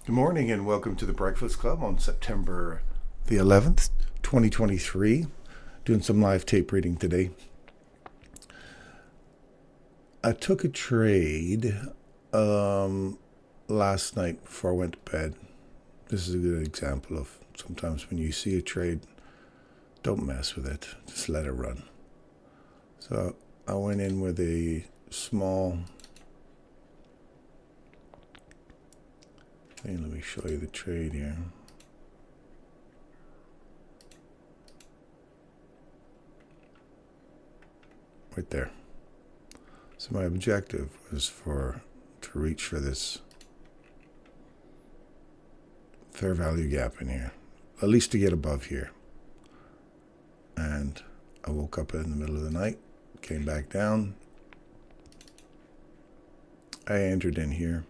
Good morning and welcome to the Breakfast Club on September the 11th, 2023. Doing some live tape reading today. I took a trade last night before I went to bed. This is a good example of sometimes when you see a trade, don't mess with it. Just let it run. So I went in with a small... Hey, let me show you the trade here. Right there. So my objective was to reach for this fair value gap in here, at least to get above here. And I woke up in the middle of the night, came back down. I entered in here,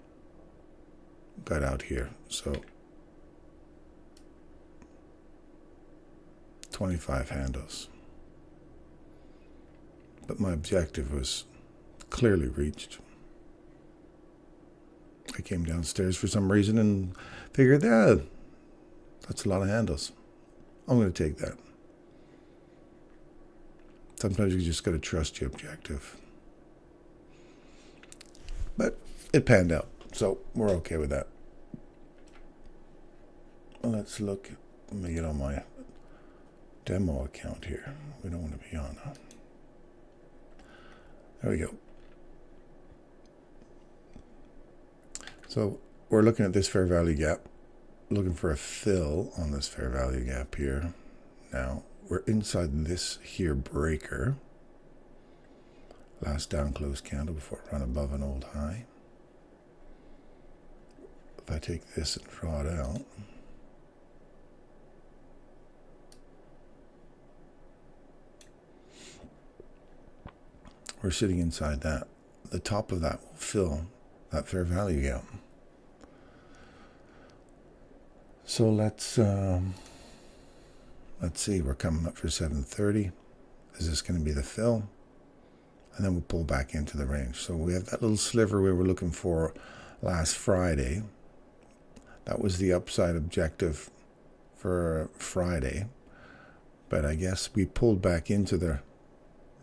got out here. So 25 handles. But my objective was clearly reached. I came downstairs for some reason and figured, that's a lot of handles. I'm going to take that. Sometimes you just got to trust your objective. But it panned out, so we're okay with that. Let's look. Let me get on my demo account here. We don't want to be on. There we go. So we're looking at this fair value gap, looking for a fill on this fair value gap here. Now we're inside this here breaker. Last down close candle before it run above an old high. If I take this and draw it out, we're sitting inside that. The top of that will fill that fair value gap. So let's see, we're coming up for 7:30. Is this going to be the fill? And then we'll pull back into the range. So we have that little sliver we were looking for last Friday. That was the upside objective for Friday. But I guess we pulled back into the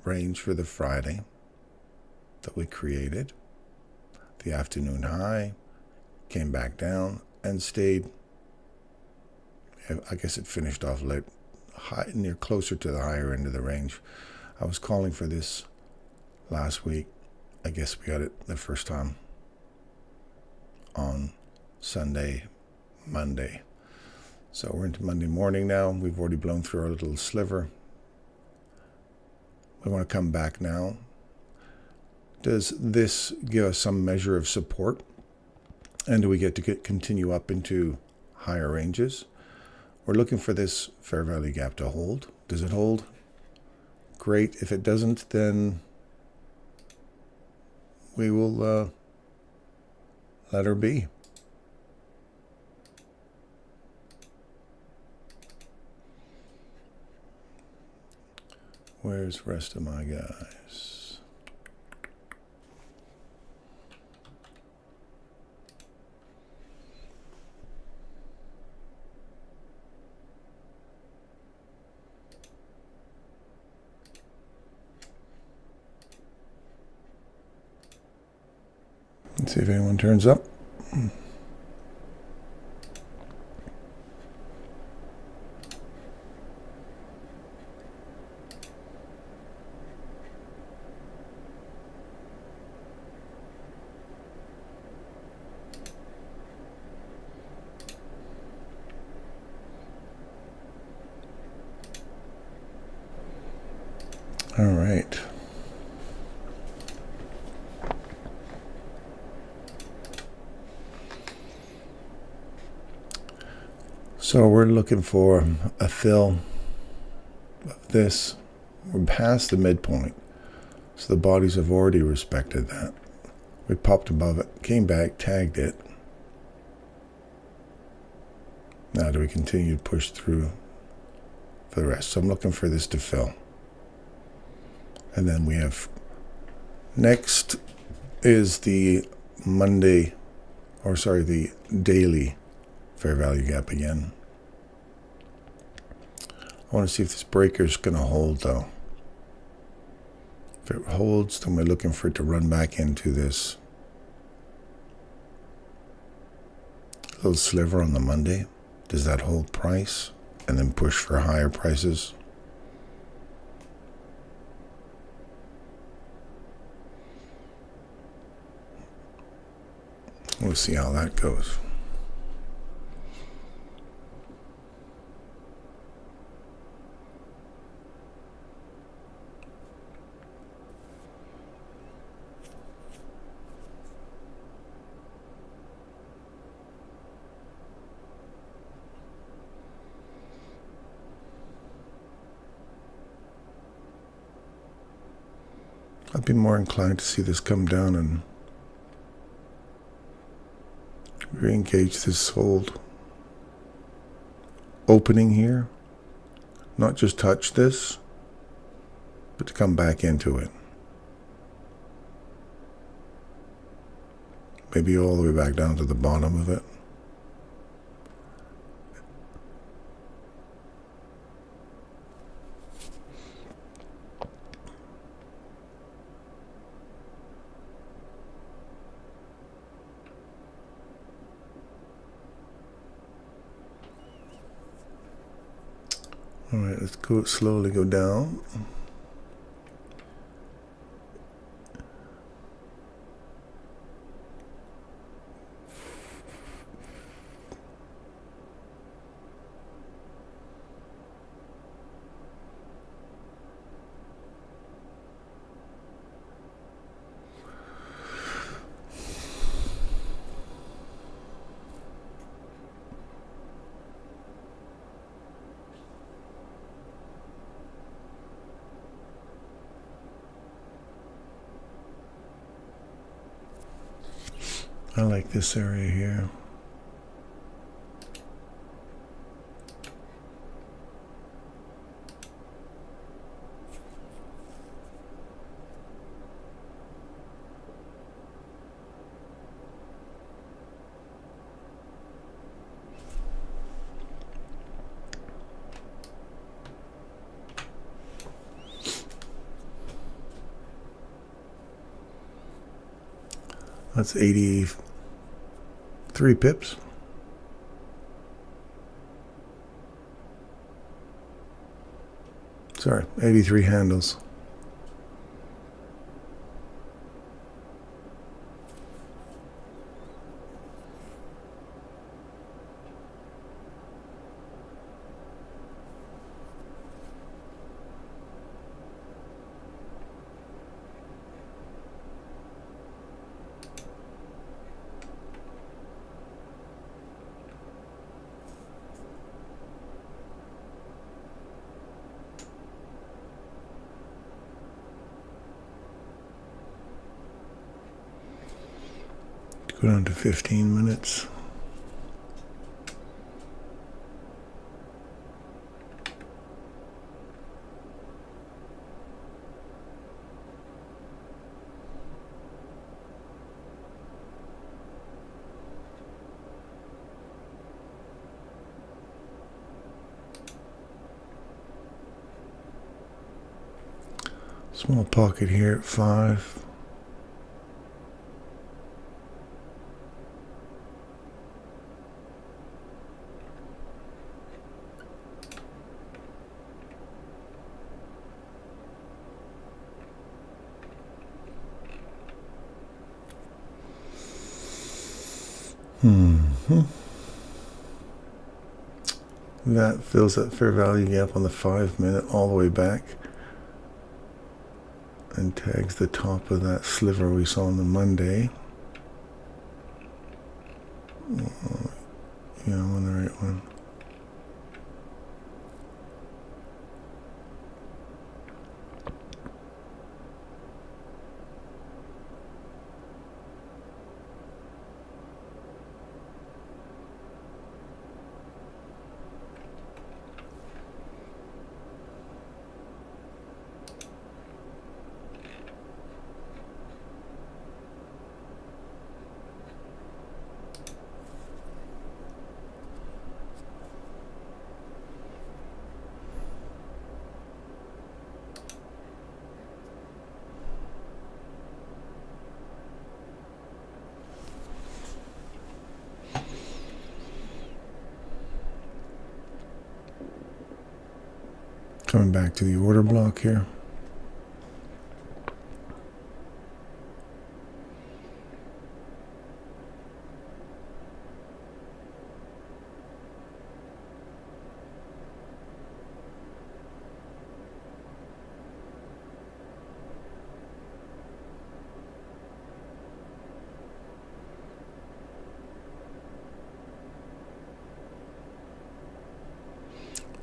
range for the Friday that we created. The afternoon high came back down and stayed. I guess it finished off late, high, near closer to the higher end of the range. I was calling for this last week. I guess we got it the first time on Sunday, Monday. So we're into Monday morning now. We've already blown through our little sliver. We want to come back now. Does this give us some measure of support? And do we get to continue up into higher ranges? We're looking for this fair value gap to hold. Does it hold? Great. If it doesn't, then we will let her be. Where's the rest of my guys? Let's see if anyone turns up. All right. So we're looking for a fill of this. We're past the midpoint. So the bodies have already respected that. We popped above it, came back, tagged it. Now do we continue to push through for the rest? So I'm looking for this to fill. And then we have, next is the Monday or sorry, the daily fair value gap again. I want to see if this breaker is going to hold though. If it holds, then we're looking for it to run back into this little sliver on the Monday. Does that hold price and then push for higher prices? We'll see how that goes. I'd be more inclined to see this come down and re-engage this hold opening here. Not just touch this, but to come back into it. Maybe all the way back down to the bottom of it. All right, let's go slowly go down. I like this area here. That's 83 pips. Sorry, 83 handles. Go down to 15 minutes. Small pocket here at 5. That fills that fair value gap on the 5 minute all the way back and tags the top of that sliver we saw on the Monday. Yeah, I'm on the right one. Coming back to the order block here.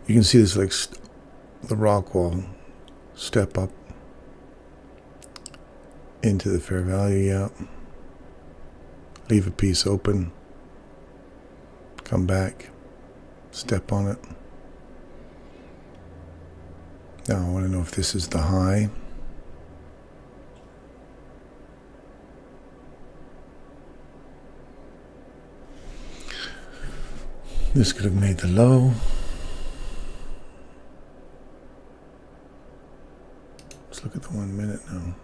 You can see this like the rock wall step up into the fair value gap, leave a piece open, come back, step on it. Now I want to know if this is the high. This could have made the low. Let's look at the 1 minute now.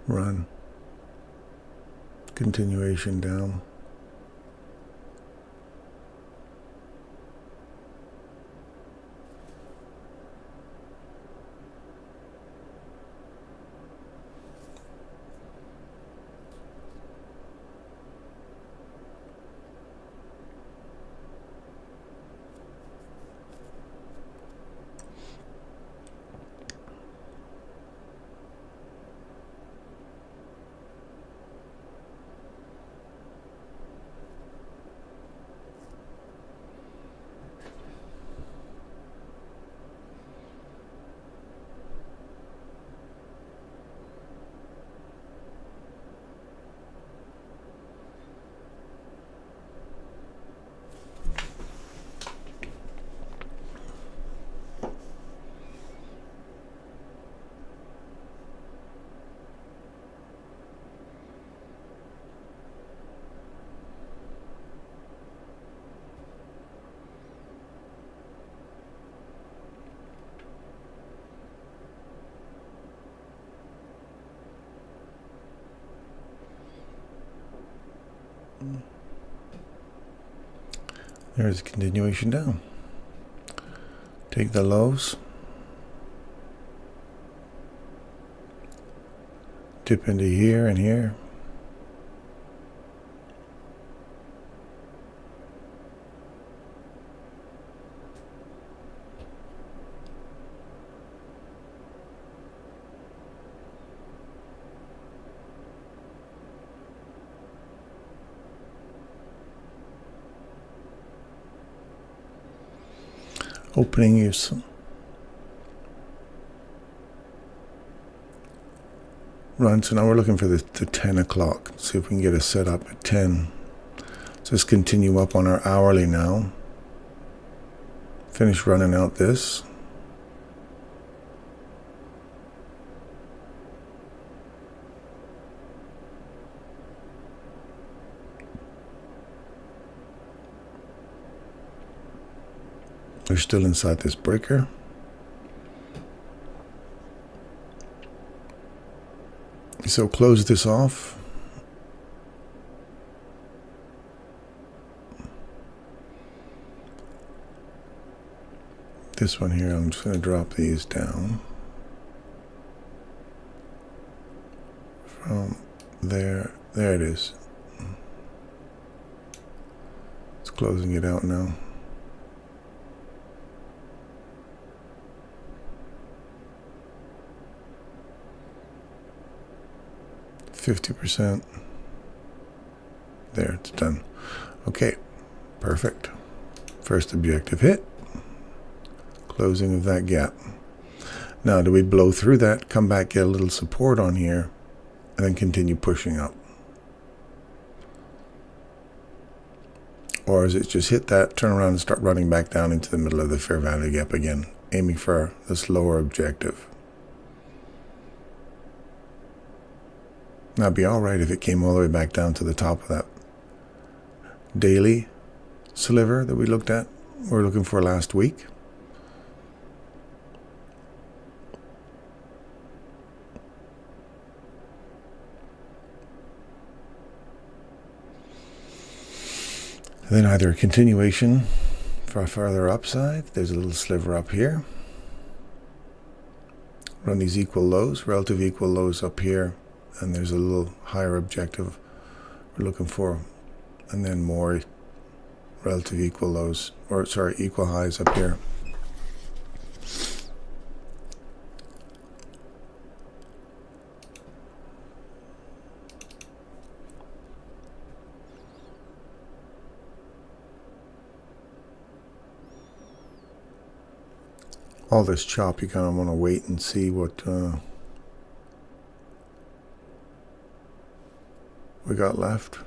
Run. Continuation down. There's a continuation down. Take the lows, dip into here and here. Opening is run. So now we're looking for the 10 o'clock. See if we can get a setup at 10. So let's continue up on our hourly now. Finish running out this. We're still inside this breaker. So close this off. This one here, I'm just going to drop these down. From there it is. It's closing it out now. 50%. There, it's done. Okay, perfect. First objective hit. Closing of that gap. Now, do we blow through that, come back, get a little support on here, and then continue pushing up? Or is it just hit that, turn around and start running back down into the middle of the fair value gap again, aiming for this lower objective? Now, it'd be all right if it came all the way back down to the top of that daily sliver that we looked at, we were looking for last week. Then either a continuation for a further upside. There's a little sliver up here. Run these equal lows, relative equal lows up here, and there's a little higher objective we're looking for, and then more relative equal lows, or sorry, equal highs up here. All this chop, you kind of want to wait and see what we got left.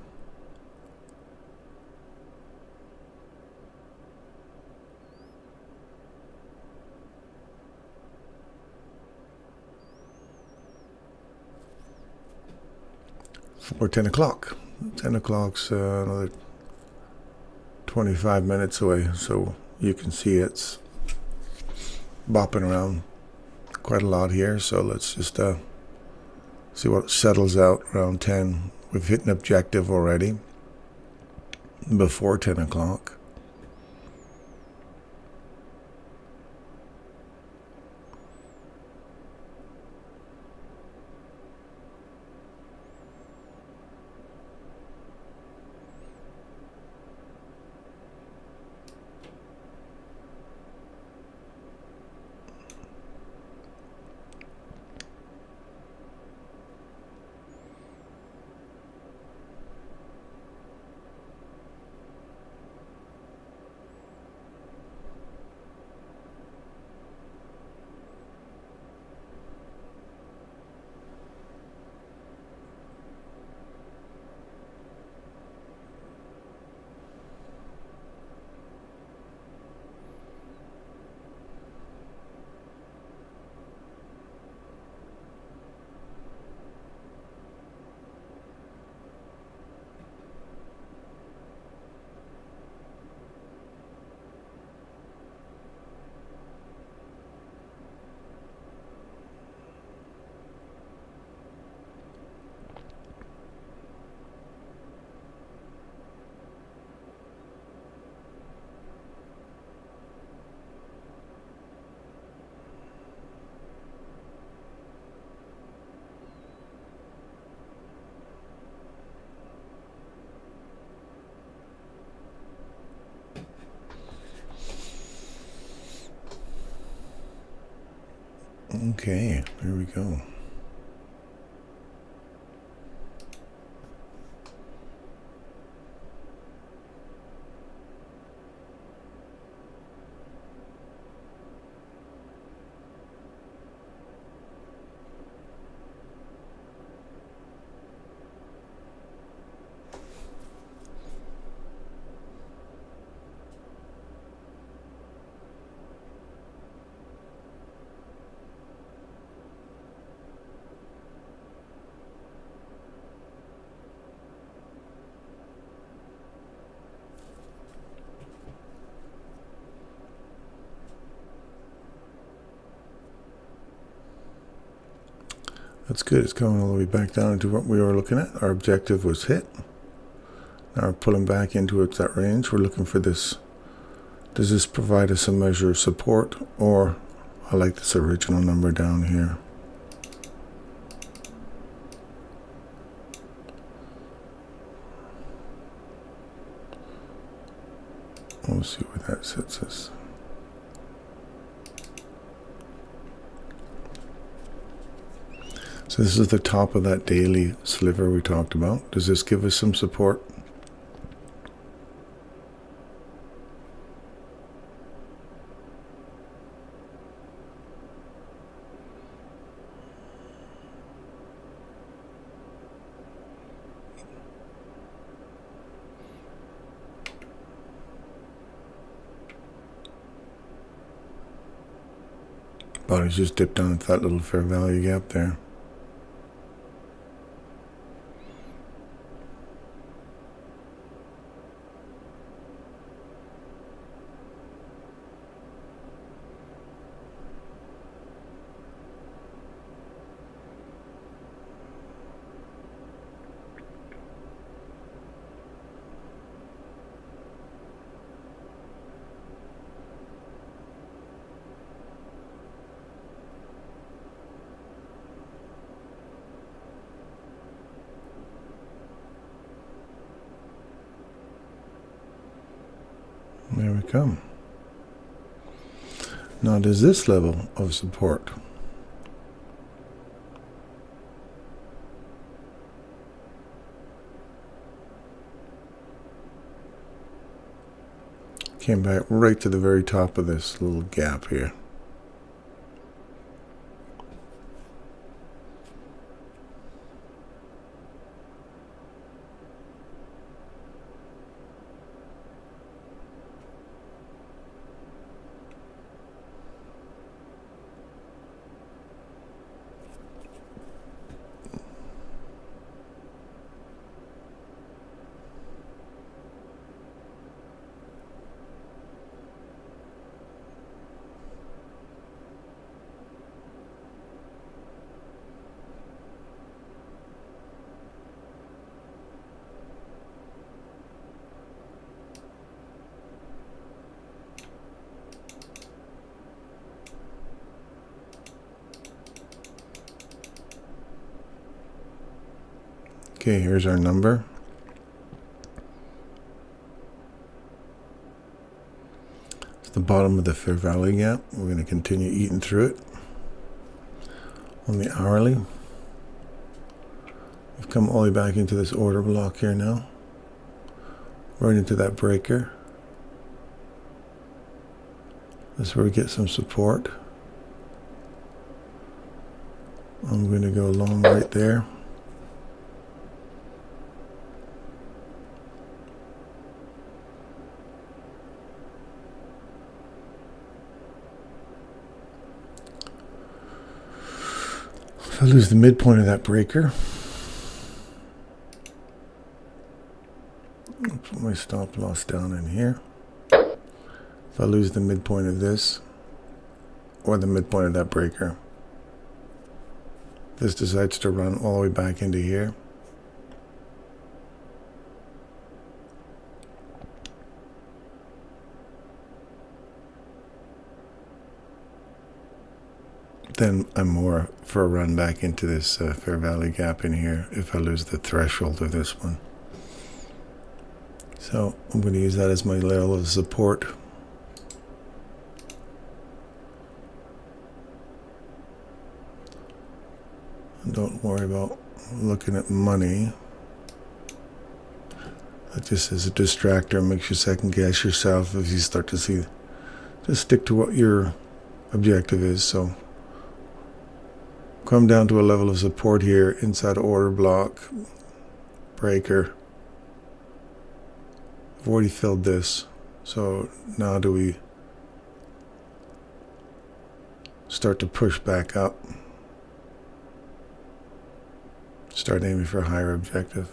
For 10 o'clock. 10 o'clock's another 25 minutes away, so you can see it's bopping around quite a lot here. So let's just see what settles out around 10. We've hit an objective already before 10 o'clock. Okay, here we go. That's good. It's coming all the way back down to what we were looking at. Our objective was hit. Now we're pulling back into that range. We're looking for this. Does this provide us a measure of support? Or I like this original number down here. We'll see where that sets us. So this is the top of that daily sliver we talked about. Does this give us some support? Body's just dipped down into that little fair value gap there. come. Now does this level of support came back right to the very top of this little gap here. Okay, here's our number. It's the bottom of the fair value gap. We're going to continue eating through it. On the hourly, we've come all the way back into this order block here now. Right into that breaker. That's where we get some support. I'm going to go long right there. If I lose the midpoint of that breaker, I'll put my stop loss down in here. If I lose the midpoint of this, or the midpoint of that breaker, this decides to run all the way back into here. Then I'm more for a run back into this fair value gap in here if I lose the threshold of this one. So I'm going to use that as my level of support. And don't worry about looking at money. That just is a distractor, makes you second guess yourself if you start to see. Just stick to what your objective is. So come down to a level of support here inside order block, breaker. I've already filled this, so now do we start to push back up, start aiming for a higher objective.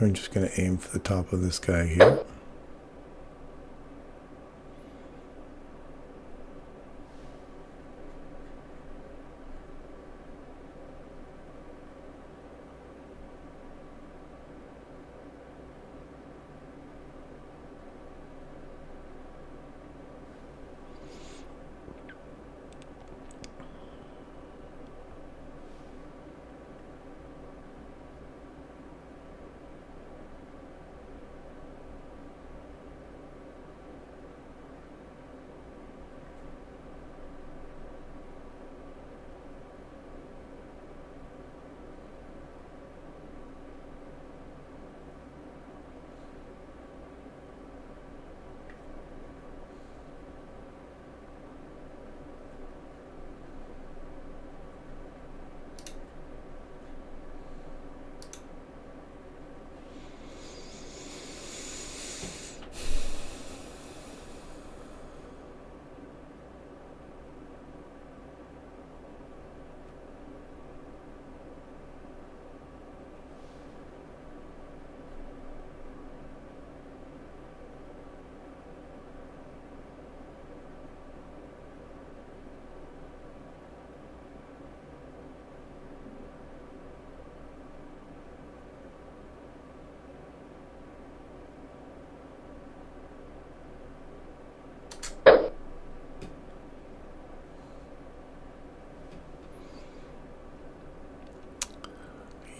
I'm just going to aim for the top of this guy here.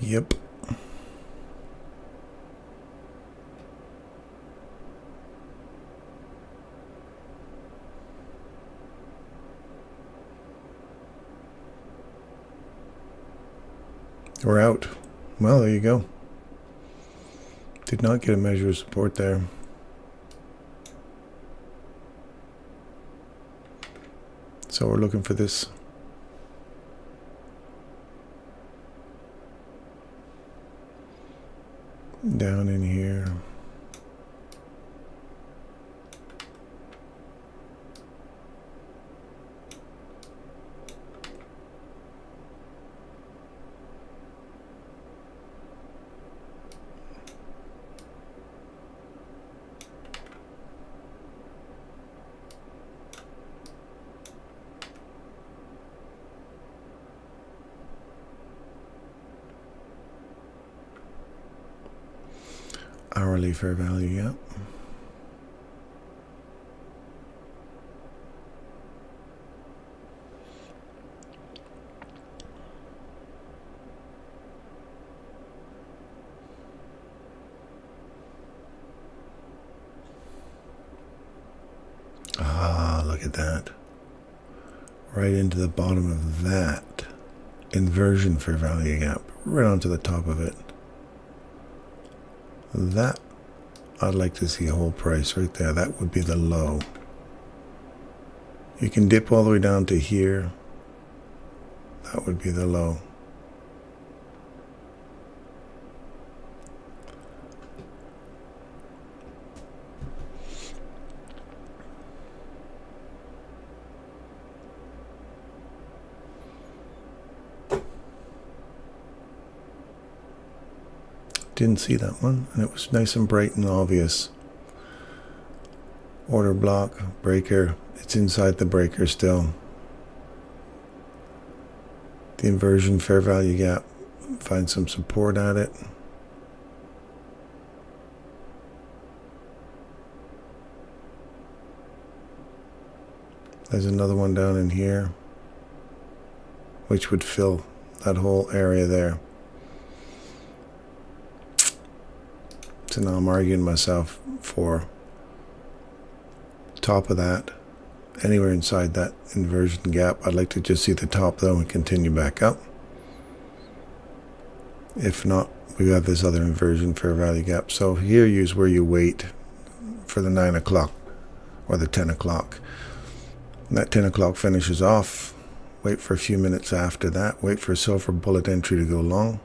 Yep. We're out. Well, there you go. Did not get a measure of support there. So we're looking for this down in here. Hourly fair value, yeah. Ah, look at that. Right into the bottom of that inversion fair value gap, right onto the top of it. That, I'd like to see a whole price right there. That would be the low. You can dip all the way down to here. That would be the low. Didn't see that one, and it was nice and bright and obvious. Order block, breaker, it's inside the breaker still. The inversion fair value gap, find some support at it. There's another one down in here, which would fill that whole area there. So now I'm arguing myself for top of that, anywhere inside that inversion gap. I'd like to just see the top though and continue back up. If not, we have this other inversion fair value gap. So here is where you wait for the 9 o'clock or the 10 o'clock. That 10 o'clock finishes off. Wait for a few minutes after that. Wait for a silver bullet entry to go long.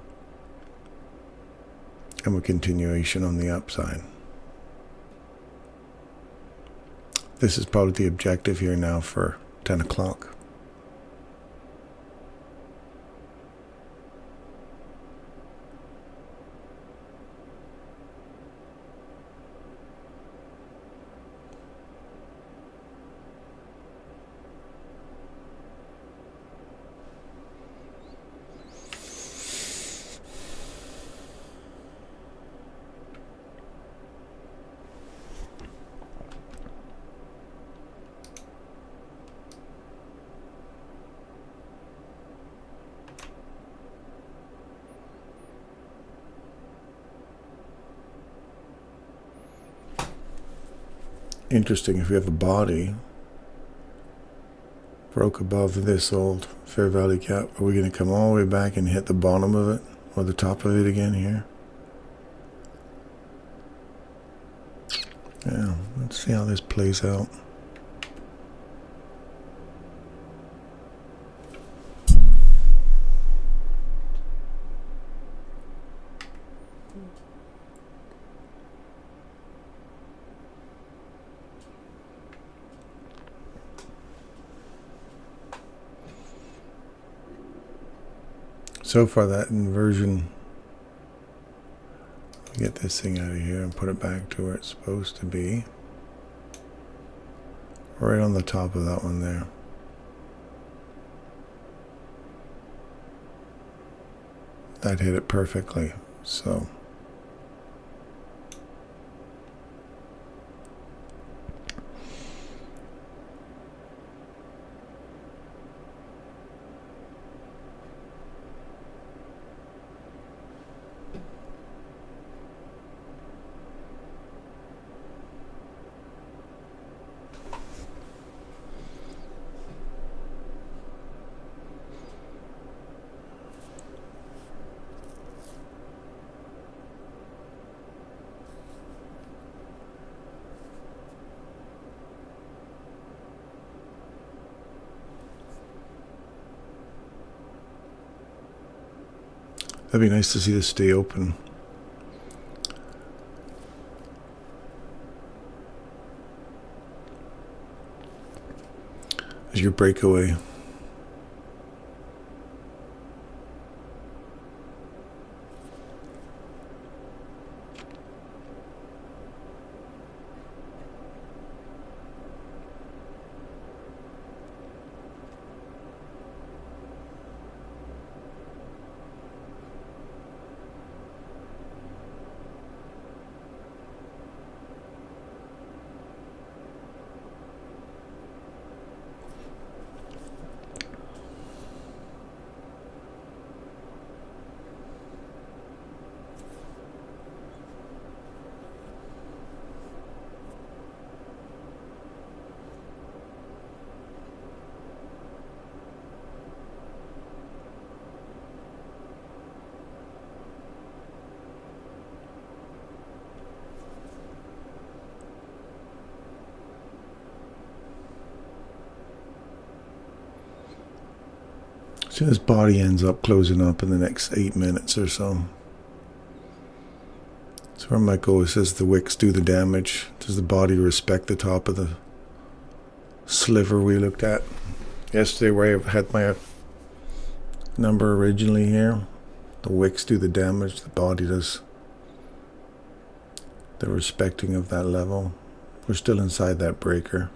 And a continuation on the upside. This is probably the objective here now for 10 o'clock. Interesting, if we have a body broke above this old fair value gap, are we going to come all the way back and hit the bottom of it or the top of it again here? Yeah, let's see how this plays out. So far that inversion, get this thing out of here and put it back to where it's supposed to be. Right on the top of that one there. That hit it perfectly, so. That'd be nice to see this stay open. As your breakaway. So this body ends up closing up in the next 8 minutes or so. So where Michael says the wicks do the damage, does the body respect the top of the sliver we looked at yesterday, where I had my number originally here? The wicks do the damage, the body does the respecting of that level. We're still inside that breaker.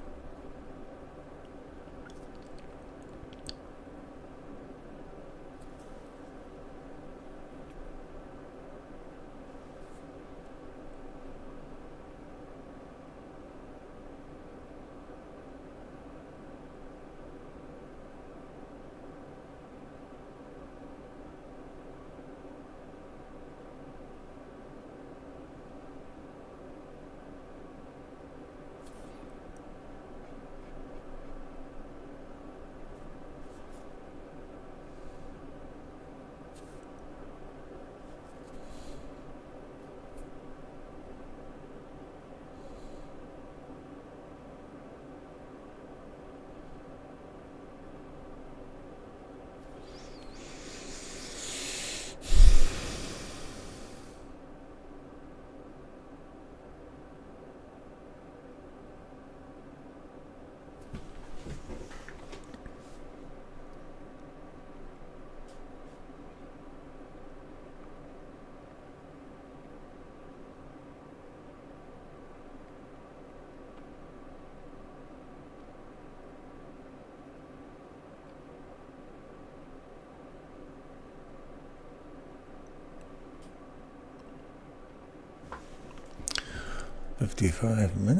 $55.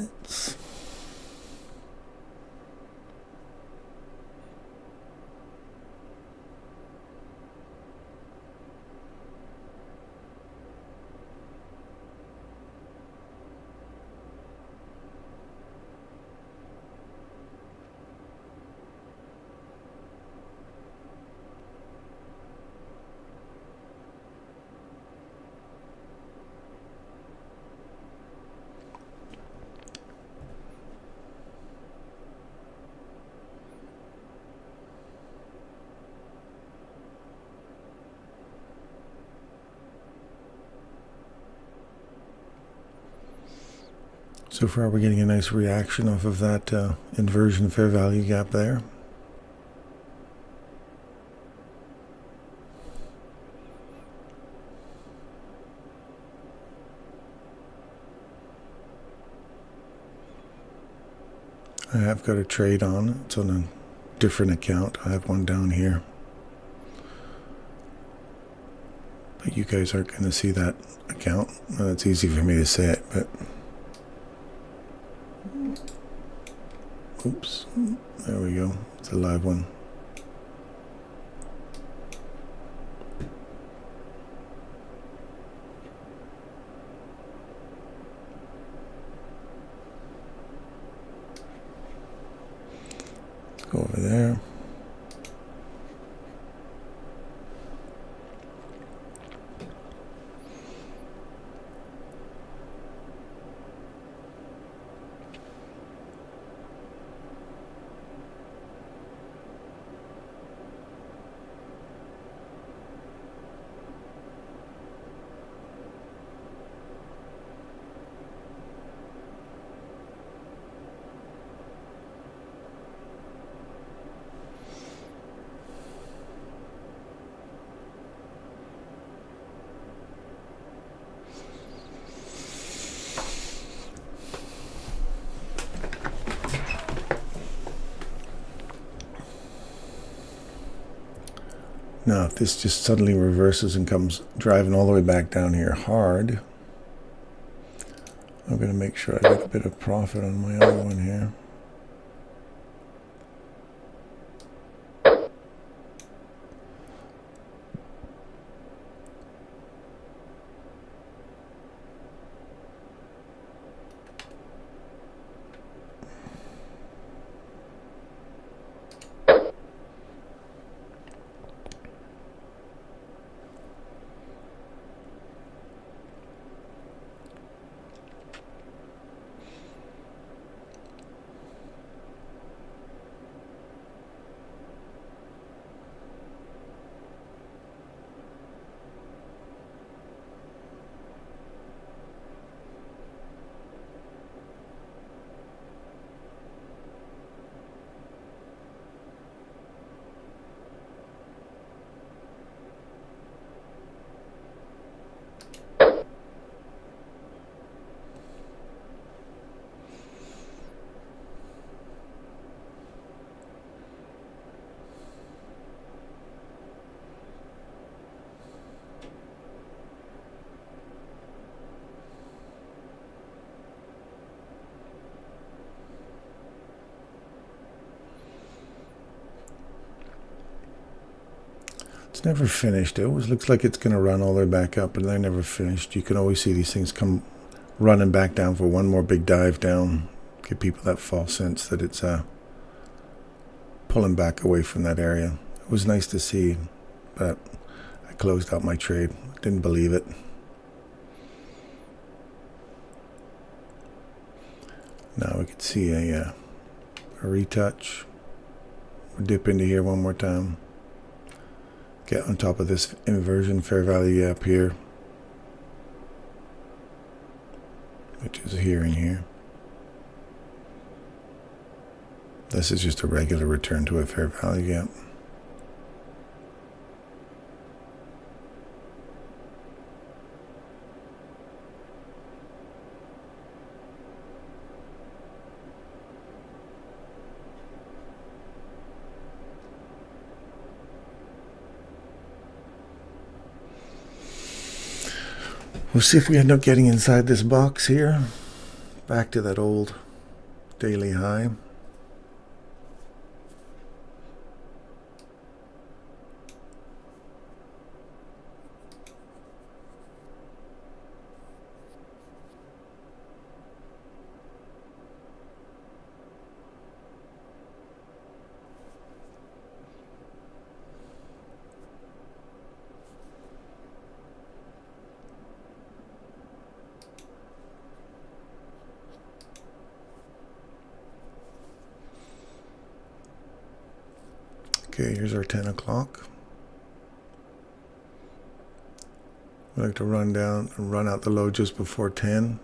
So far we're getting a nice reaction off of that inversion fair value gap there. I have got a trade on. It's on a different account. I have one down here. But you guys aren't going to see that account. Well, it's easy for me to say it, but... Oops. There we go. It's a live one. Let's go over there. Now, if this just suddenly reverses and comes driving all the way back down here hard, I'm going to make sure I get a bit of profit on my other one here. It's never finished. It always looks like it's going to run all the way back up, but they're never finished. You can always see these things come running back down for one more big dive down. Give people that false sense that it's pulling back away from that area. It was nice to see, but I closed out my trade. Didn't believe it. Now we can see a retouch. We'll dip into here one more time. Get on top of this inversion fair value gap here, which is here and here. This is just a regular return to a fair value gap. We'll see if we end up getting inside this box here. Back to that old daily high. Okay, here's our 10 o'clock. We like to run down and run out the low just before 10.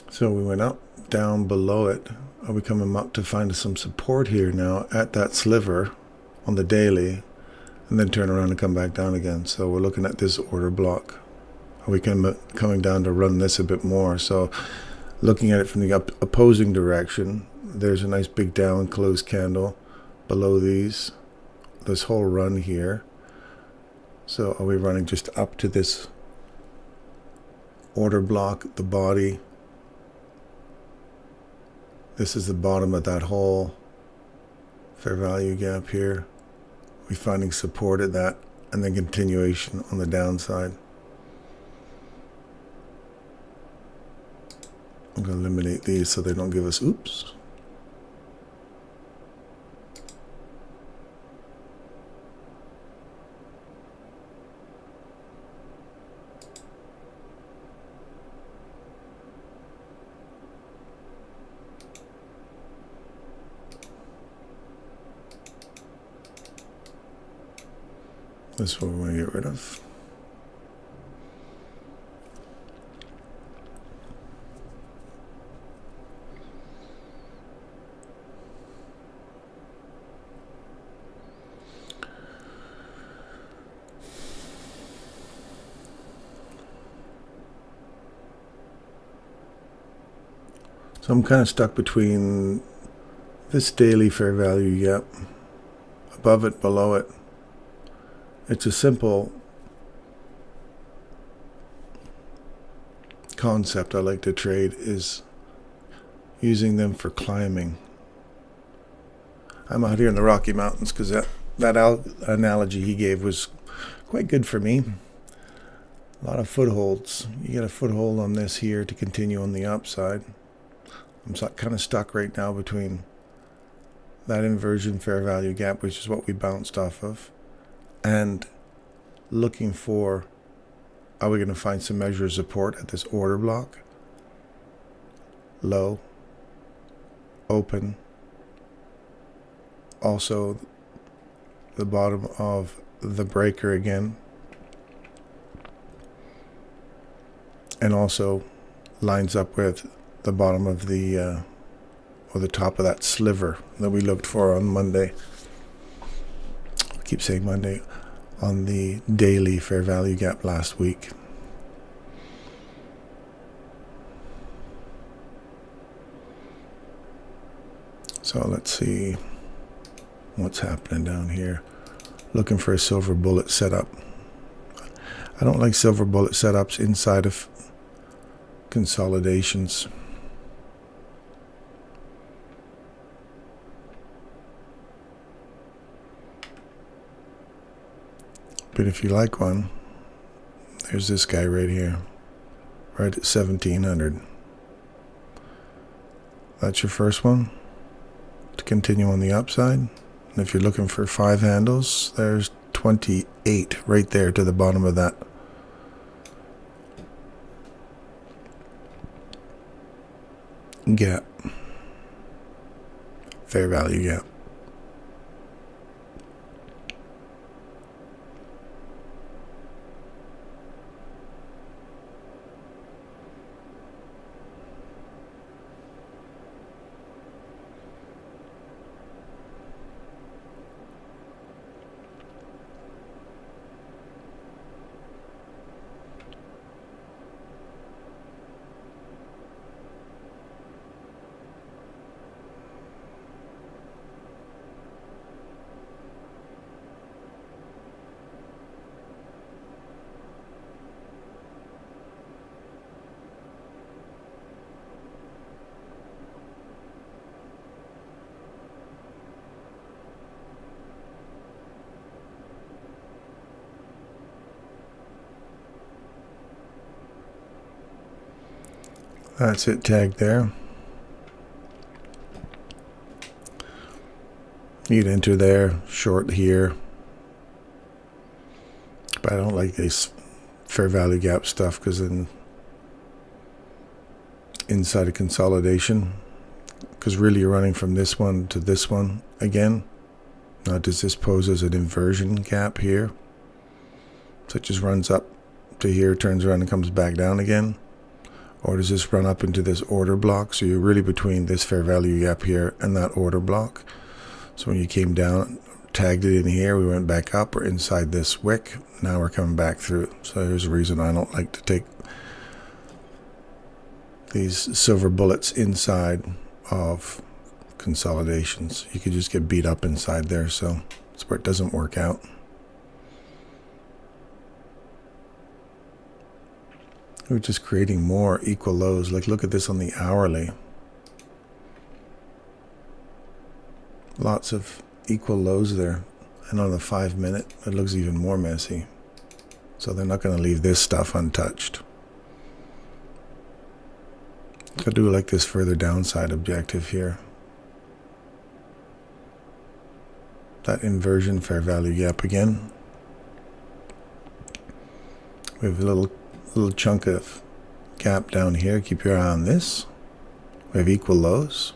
So we went up, down below it. Are we coming up to find some support here now at that sliver on the daily, and then turn around and come back down again? So we're looking at this order block. Are we coming down to run this a bit more? So looking at it from the opposing direction, there's a nice big down close candle below this whole run here. So are we running just up to this order block, the body? This is the bottom of that whole fair value gap here. We're finding support at that, and then continuation on the downside. I'm going to eliminate these so they don't give us oops. This one we want to get rid of. So I'm kind of stuck between this daily fair value gap, above it, below it. It's a simple concept I like to trade, is using them for climbing. I'm out here in the Rocky Mountains because that analogy he gave was quite good for me. A lot of footholds. You get a foothold on this here to continue on the upside. I'm kind of stuck right now between that inversion fair value gap, which is what we bounced off of, and looking for, are we going to find some measure of support at this order block? Low, open, also the bottom of the breaker again, and also lines up with the bottom of the or the top of that sliver that we looked for on Monday. I keep saying Monday, on the daily fair value gap last week. So let's see what's happening down here. Looking for a silver bullet setup. I don't like silver bullet setups inside of consolidations. But if you like one, there's this guy right here, right at 1700. That's your first one to continue on the upside. And if you're looking for 5 handles, there's 28 right there to the bottom of that. Gap. Fair value gap. That's it tagged there. You'd enter there, short here. But I don't like this fair value gap stuff because then inside a consolidation, because really you're running from this one to this one again. Now does this pose as an inversion gap here? So it just runs up to here, turns around and comes back down again? Or does this run up into this order block? So you're really between this fair value gap here and that order block. So when you came down, tagged it in here, we went back up, we're inside this wick. Now we're coming back through. So there's a reason I don't like to take these silver bullets inside of consolidations. You could just get beat up inside there, so that's where it doesn't work out. We're just creating more equal lows. Like look at this on the hourly. Lots of equal lows there. And on the 5 minute, it looks even more messy. So they're not going to leave this stuff untouched. Could do like this further downside objective here. That inversion fair value gap again. We have a little chunk of gap down here. Keep your eye on this. We have equal lows.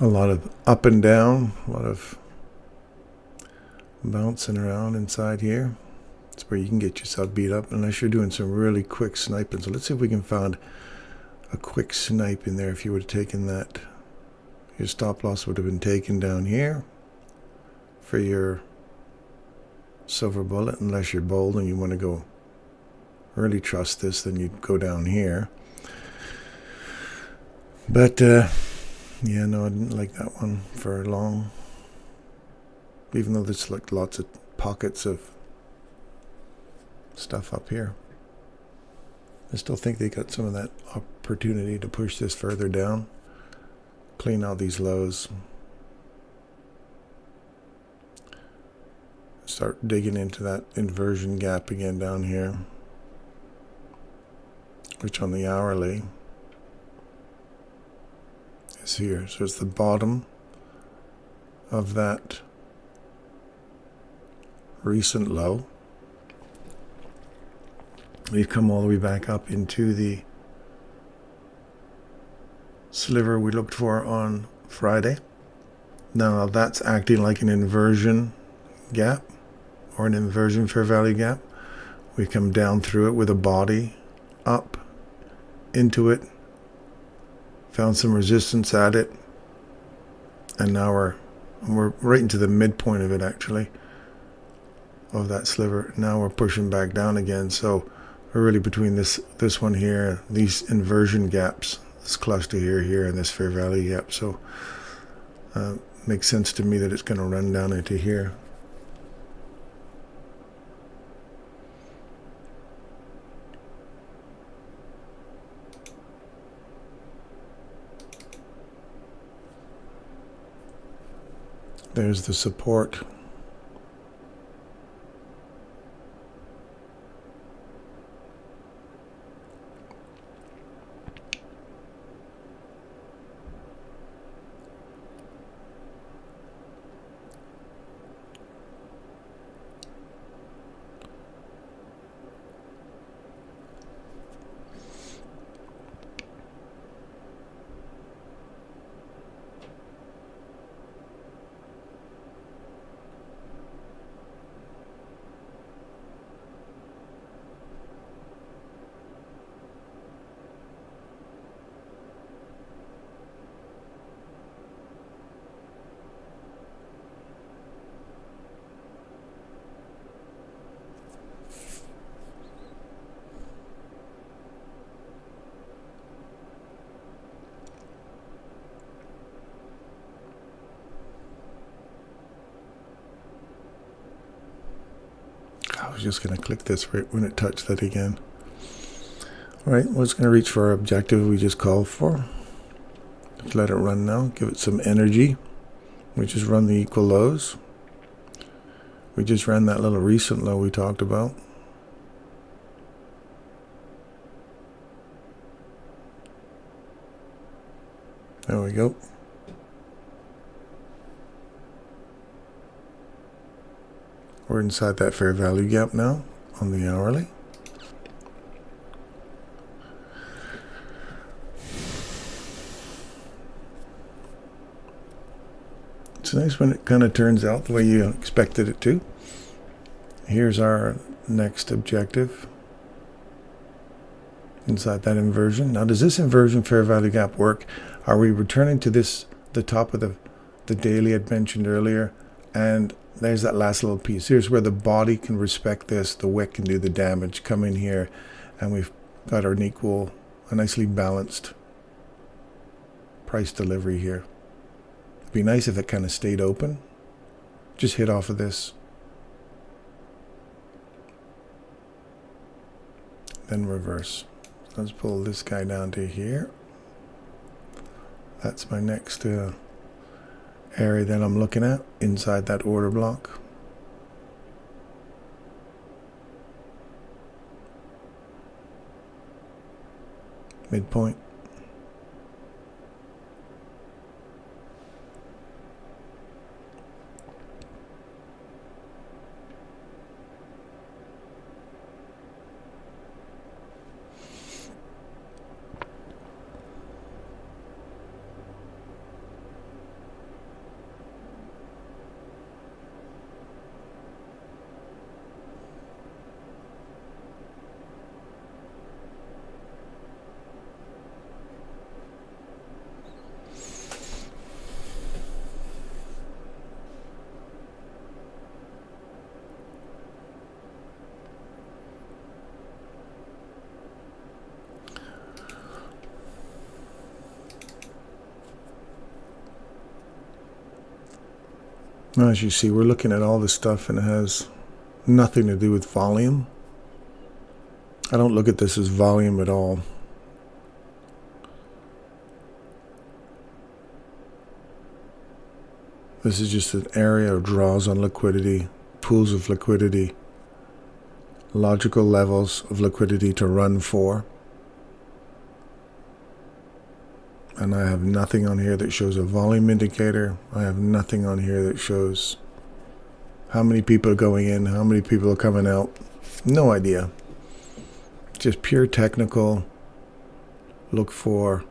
A lot of up and down, a lot of bouncing around inside here. It's where you can get yourself beat up unless you're doing some really quick sniping. So let's see if we can find a quick snipe in there. If you would have taken that, your stop loss would have been taken down here for your silver bullet. Unless you're bold and you want to go really trust this, then you'd go down here. But yeah, no, I didn't like that one for long. Even though there's like lots of pockets of stuff up here. I still think they got some of that opportunity to push this further down. Clean out these lows. Start digging into that inversion gap again down here. Which on the hourly is here. So it's the bottom of that recent low. We've come all the way back up into the sliver we looked for on Friday. Now that's acting like an inversion gap or an inversion fair value gap. We come down through it with a body up into it, found some resistance at it, and now we're right into the midpoint of it actually, of that sliver. Now we're pushing back down again, so we're really between this one here, these inversion gaps, this cluster here, and this fair value gap. So makes sense to me that it's going to run down into here. There's the support. I was just going to click this right when it touched that again. All right, we're just going to reach for our objective we just called for. Just let it run now. Give it some energy. We just run the equal lows. We just ran that little recent low we talked about. There we go. We're inside that fair value gap now on the hourly. It's nice when it kind of turns out the way you expected it to. Here's our next objective inside that inversion. Now, does this inversion fair value gap work? Are we returning to this, the top of the daily I'd mentioned earlier? And there's that last little piece. Here's where the body can respect this, the wick can do the damage. Come in here, and we've got our equal, a nicely balanced price delivery here. It'd be nice if it kind of stayed open. Just hit off of this. Then reverse. Let's pull this guy down to here. That's my next area that I'm looking at inside that order block. Midpoint. Now, as you see, we're looking at all this stuff and it has nothing to do with volume. I don't look at this as volume at all. This is just an area of draws on liquidity, pools of liquidity, logical levels of liquidity to run for. And I have nothing on here that shows a volume indicator. I have nothing on here that shows how many people are going in, how many people are coming out. No idea. Just pure technical. Look for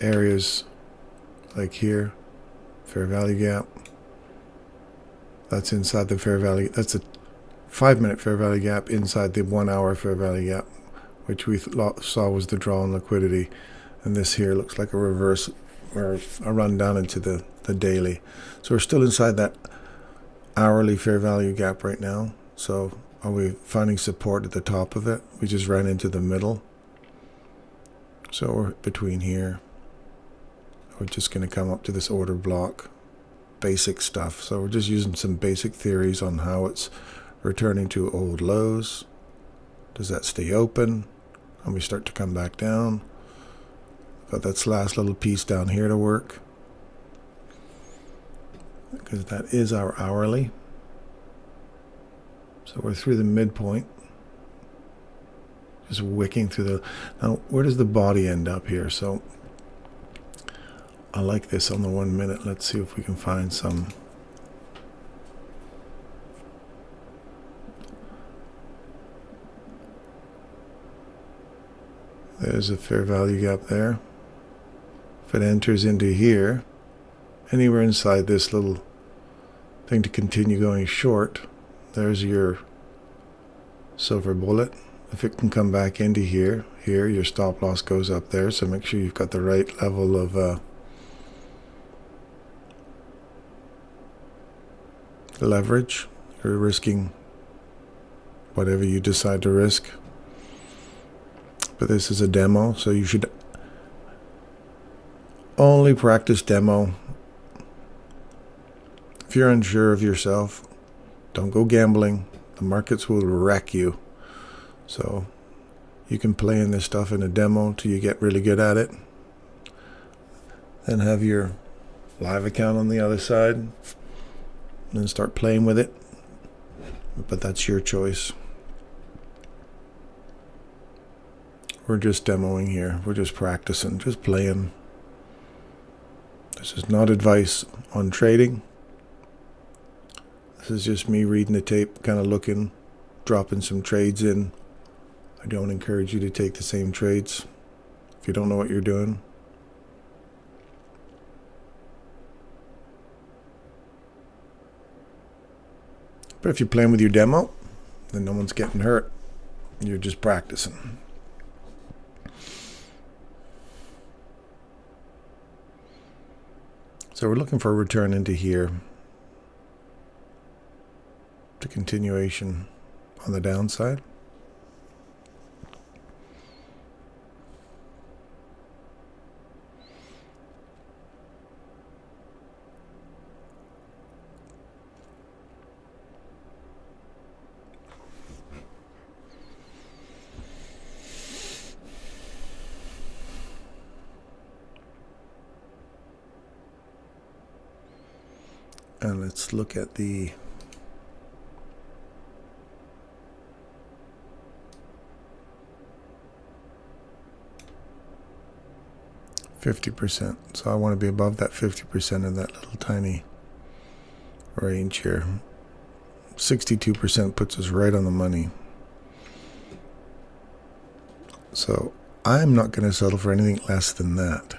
areas like here, fair value gap. That's inside the fair value. That's a 5-minute fair value gap inside the 1 hour fair value gap, which we saw was the draw on liquidity. And this here looks like a reverse or a run down into the daily. So we're still inside that hourly fair value gap right now. So are we finding support at the top of it? We just ran into the middle. So we're between here. We're just going to come up to this order block. Basic stuff. So we're just using some basic theories on how it's returning to old lows. Does that stay open? And we start to come back down. Got that last little piece down here to work, because that is our hourly. So we're through the midpoint, just wicking through the. Now, where does the body end up here? So I like this on the 1 minute. Let's see if we can find some. There's a fair value gap there. If it enters into here, anywhere inside this little thing to continue going short, there's your silver bullet. If it can come back into here, your stop loss goes up there. So make sure you've got the right level of leverage. You're risking whatever you decide to risk. But this is a demo, so you should only practice demo. If you're unsure of yourself, don't go gambling. The markets will wreck you. So you can play in this stuff in a demo till you get really good at it. Then have your live account on the other side and start playing with it. But that's your choice. We're just demoing here. We're just practicing, just playing. This is not advice on trading. This is just me reading the tape, kind of looking, dropping some trades in. I don't encourage you to take the same trades if you don't know what you're doing. But if you're playing with your demo, then no one's getting hurt. You're just practicing. So we're looking for a return into here. The continuation on the downside. And let's look at the %. So I want to be above that 50% of that little tiny range here. 62% puts us right on the money. So I'm not going to settle for anything less than that.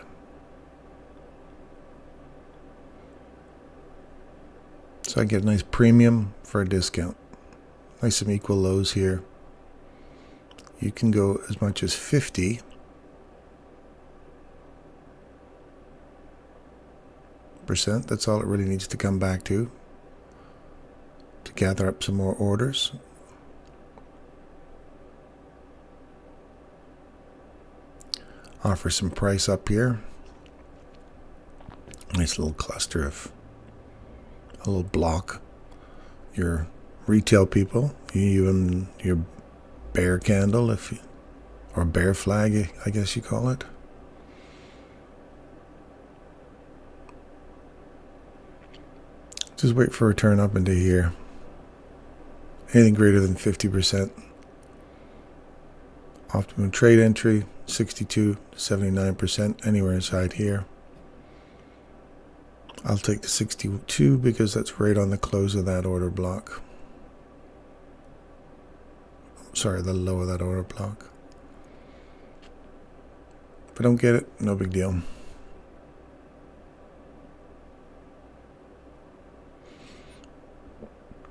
So I get a nice premium for a discount. Nice some equal lows here. You can go as much as 50%. That's all it really needs to come back to gather up some more orders. Offer some price up here. Nice little cluster of a little block. Your retail people, you and your bear candle, or bear flag, I guess you call it. Just wait for a turn up into here. Anything greater than 50%. Optimum trade entry, 62 to 79%, anywhere inside here. I'll take the 62 because that's right on the close of that order block. Sorry, the low of that order block. If I don't get it, no big deal.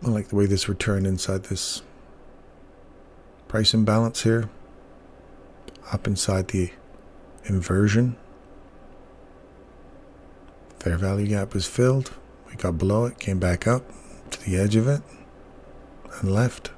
I like the way this returned inside this price imbalance here. Up inside the inversion. Fair value gap was filled. We got below it, came back up to the edge of it, and left.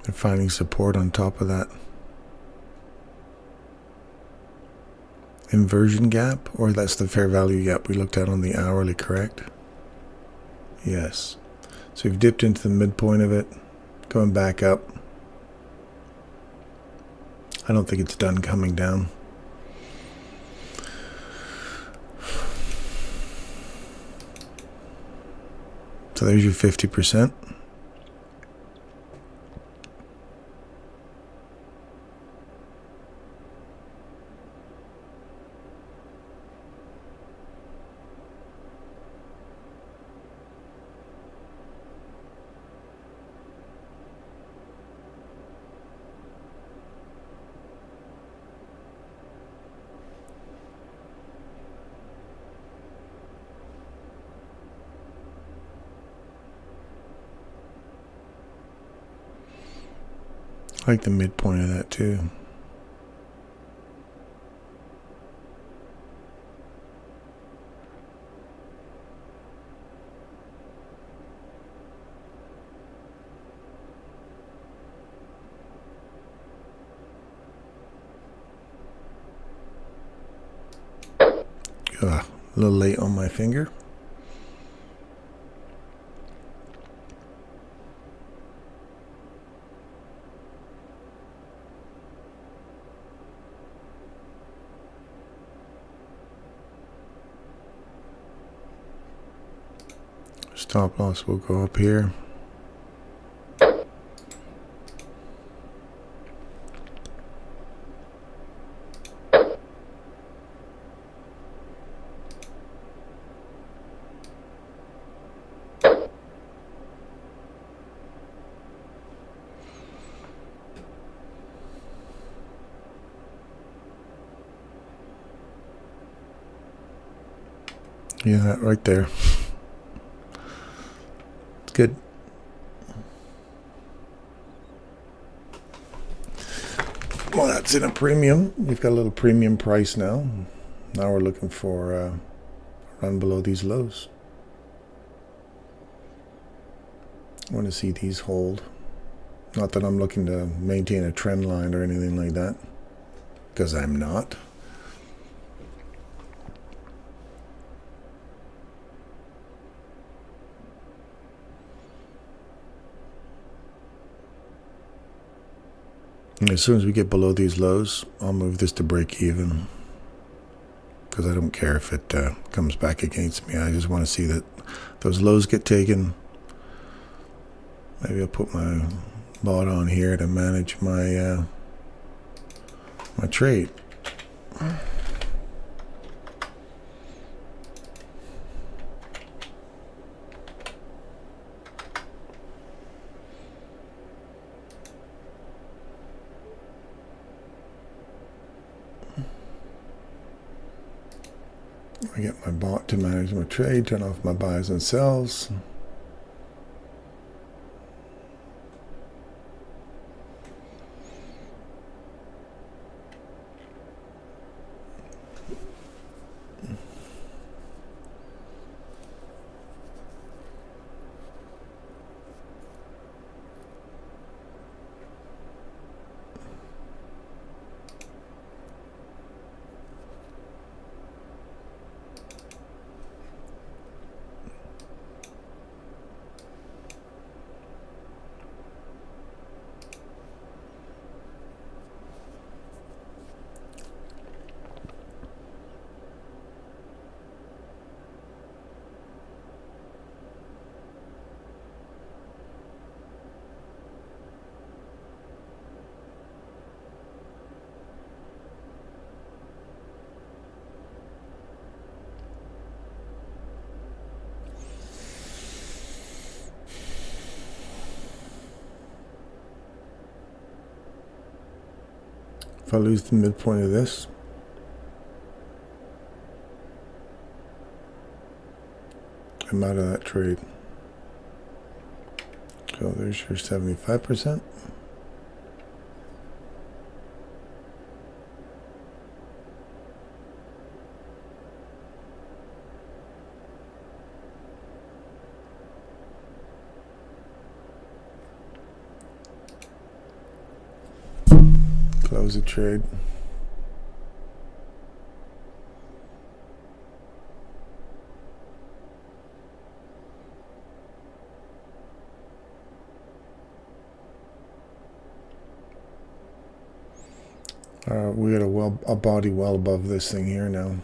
And finding support on top of that inversion gap, or that's the fair value gap we looked at on the hourly, correct? Yes. So we've dipped into the midpoint of it, going back up. I don't think it's done coming down. So there's your 50%. I like the midpoint of that too. A little late on my finger. Stop loss will go up here. Yeah, right there. It's good. Well, that's in a premium. We've got a little premium price now. Now we're looking for a run below these lows. I want to see these hold. Not that I'm looking to maintain a trend line or anything like that, because I'm not. And as soon as we get below these lows, I'll move this to break even, because I don't care if it comes back against me. I just want to see that those lows get taken. Maybe I'll put my bot on here to manage my my trade. I get my bot to manage my trade, turn off my buys and sells. If I lose the midpoint of this, I'm out of that trade. So there's your 75%. Close the trade. We got a body well above this thing here now.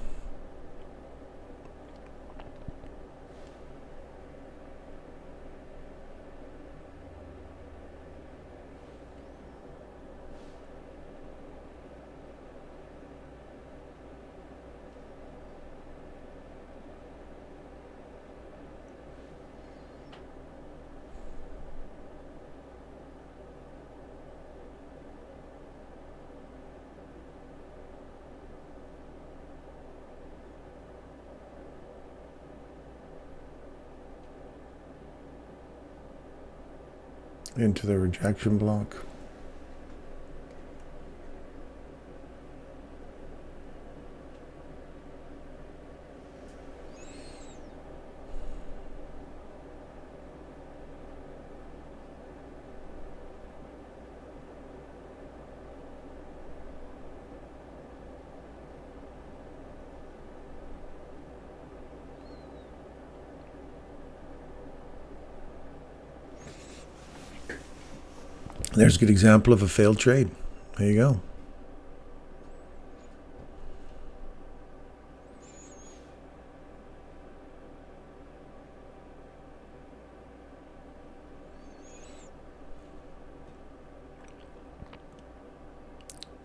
Into the rejection block. There's a good example of a failed trade. There you go.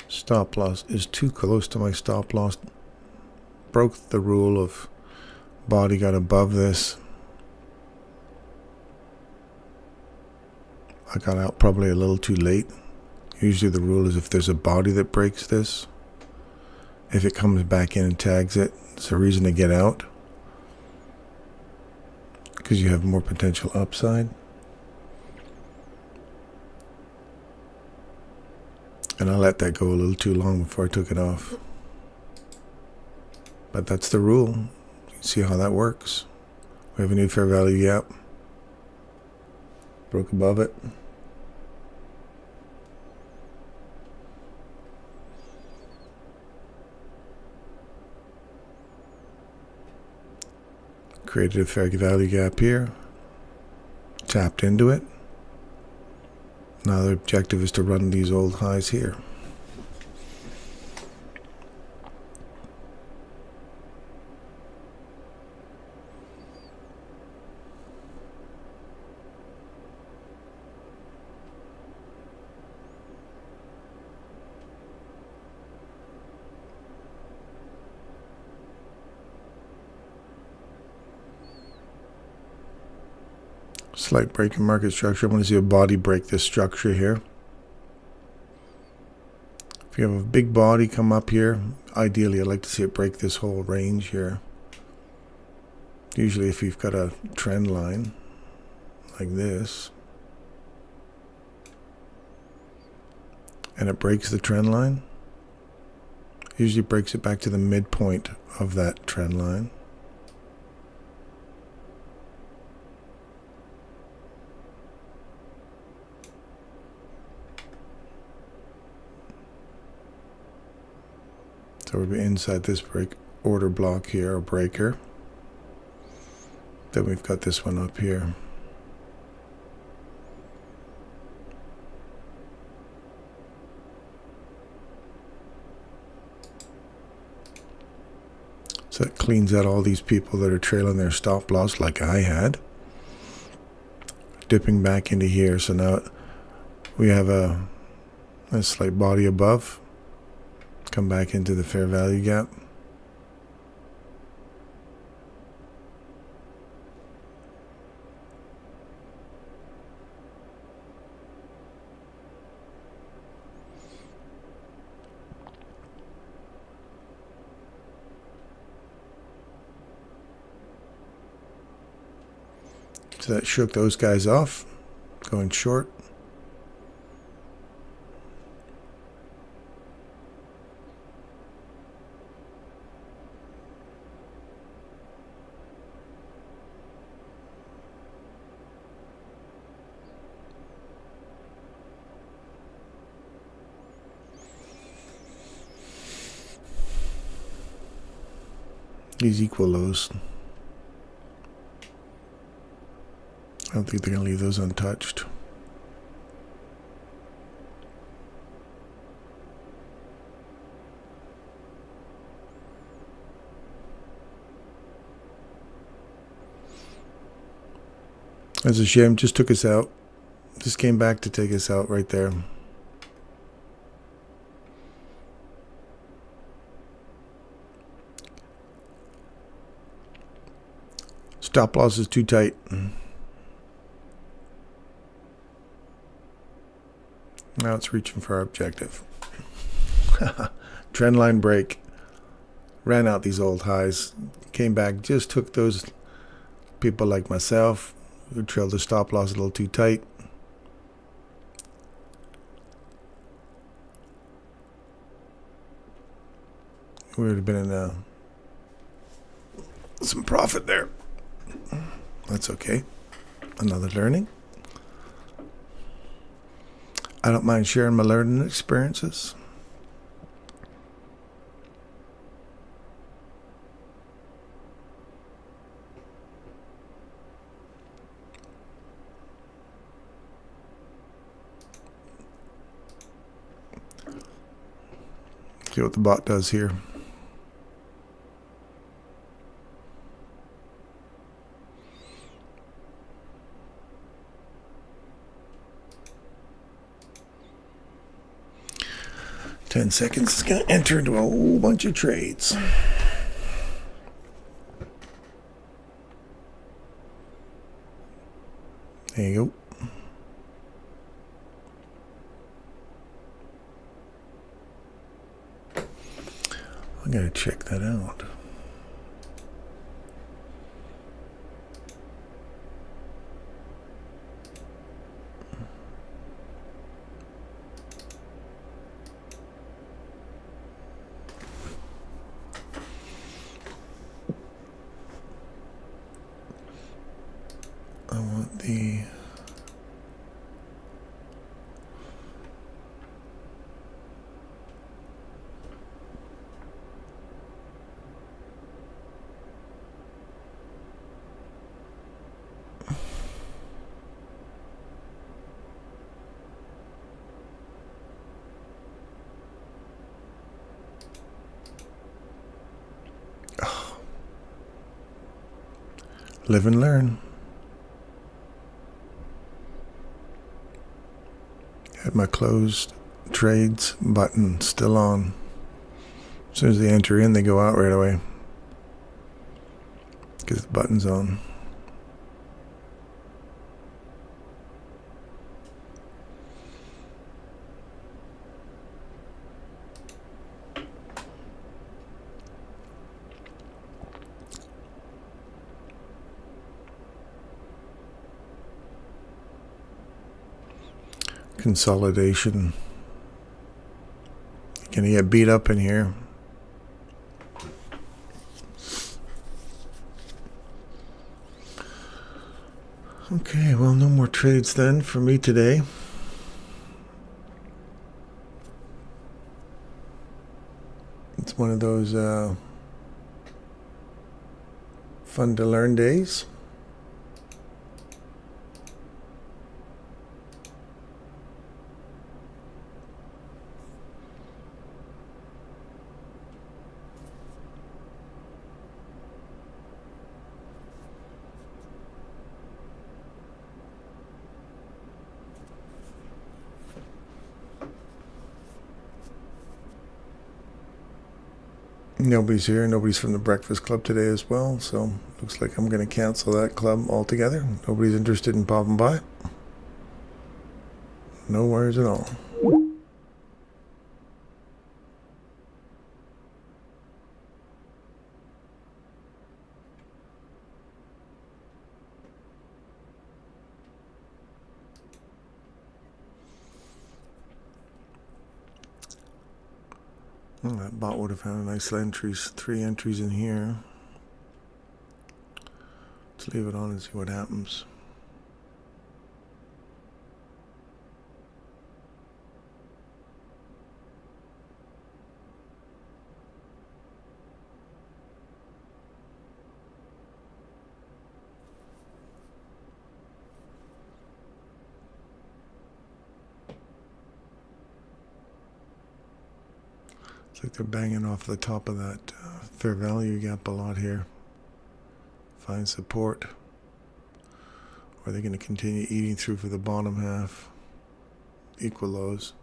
Stop loss is too close to my stop loss. Broke the rule of body got above this. I got out probably a little too late. Usually the rule is if there's a body that breaks this, if it comes back in and tags it, it's a reason to get out because you have more potential upside. And I let that go a little too long before I took it off. But that's the rule. See how that works. We have a new fair value gap. Broke above it. Created a fair value gap here. Tapped into it. Now the objective is to run these old highs here. Slight break in market structure. I want to see a body break this structure here. If you have a big body come up here, ideally I'd like to see it break this whole range here. Usually if you've got a trend line like this and it breaks the trend line, usually breaks it back to the midpoint of that trend line. So we'll be inside this break order block here, or breaker. Then we've got this one up here. So that cleans out all these people that are trailing their stop loss like I had. Dipping back into here. So now we have a slight body above. Come back into the fair value gap. So that shook those guys off, going short. These equal lows. I don't think they're going to leave those untouched. That's a shame. Just took us out. Just came back to take us out right there. Stop loss is too tight. Now it's reaching for our objective. Trend line break. Ran out these old highs. Came back, just took those people like myself who trailed the stop loss a little too tight. We would have been in some profit there. That's okay. Another learning. I don't mind sharing my learning experiences. See what the bot does here. Ten seconds is going to enter into a whole bunch of trades. There you go. I gotta check that out. I want the live and learn. Had my closed trades button still on. As soon as they enter in, they go out right away because the button's on. Consolidation. Gonna get beat up in here. Okay, well, no more trades then for me today. It's one of those fun to learn days. Nobody's here. Nobody's from the Breakfast Club today as well, so looks like I'm going to cancel that club altogether. Nobody's interested in popping by. No worries at all. Well, that bot would have had a nice entries, 3 entries in here. Let's leave it on and see what happens. It's like they're banging off the top of that fair value gap a lot here. Find support. Or are they going to continue eating through for the bottom half? Equal lows.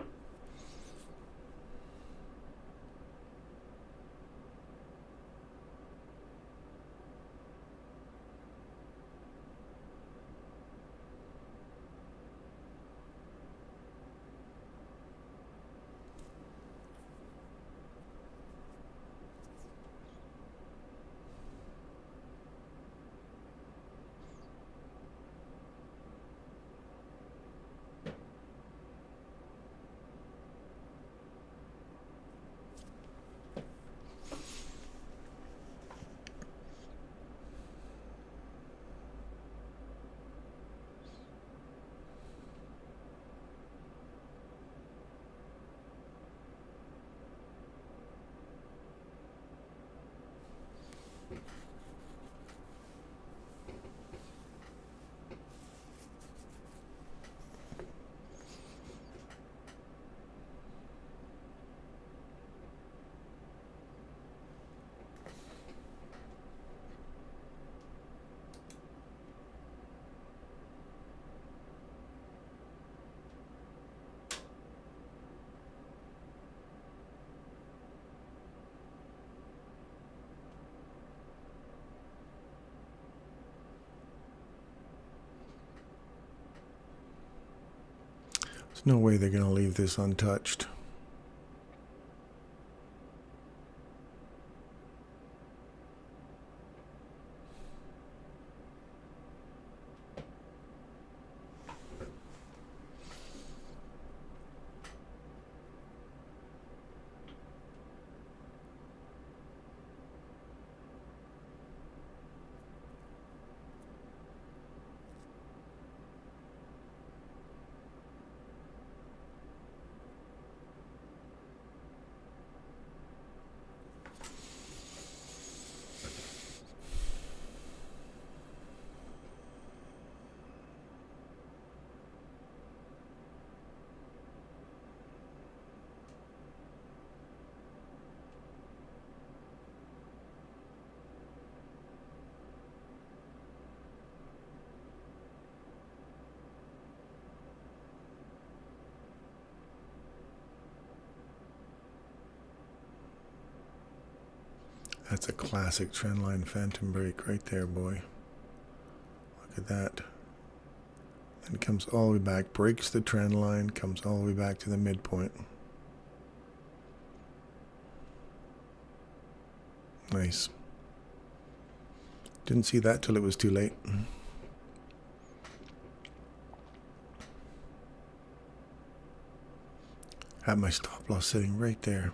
There's no way they're going to leave this untouched. That's a classic trendline phantom break right there, boy. Look at that. And comes all the way back, breaks the trend line, comes all the way back to the midpoint. Nice. Didn't see that till it was too late. Had my stop loss sitting right there.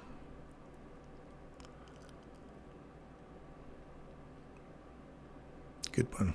Good one.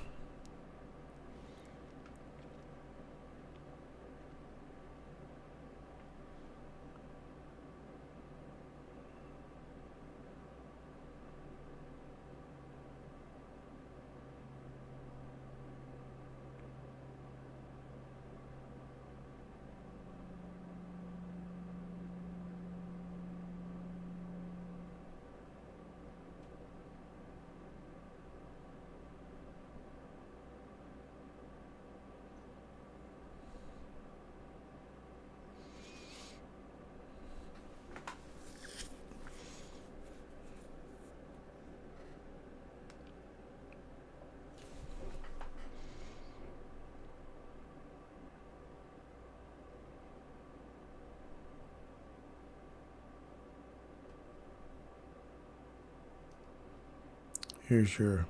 Here's your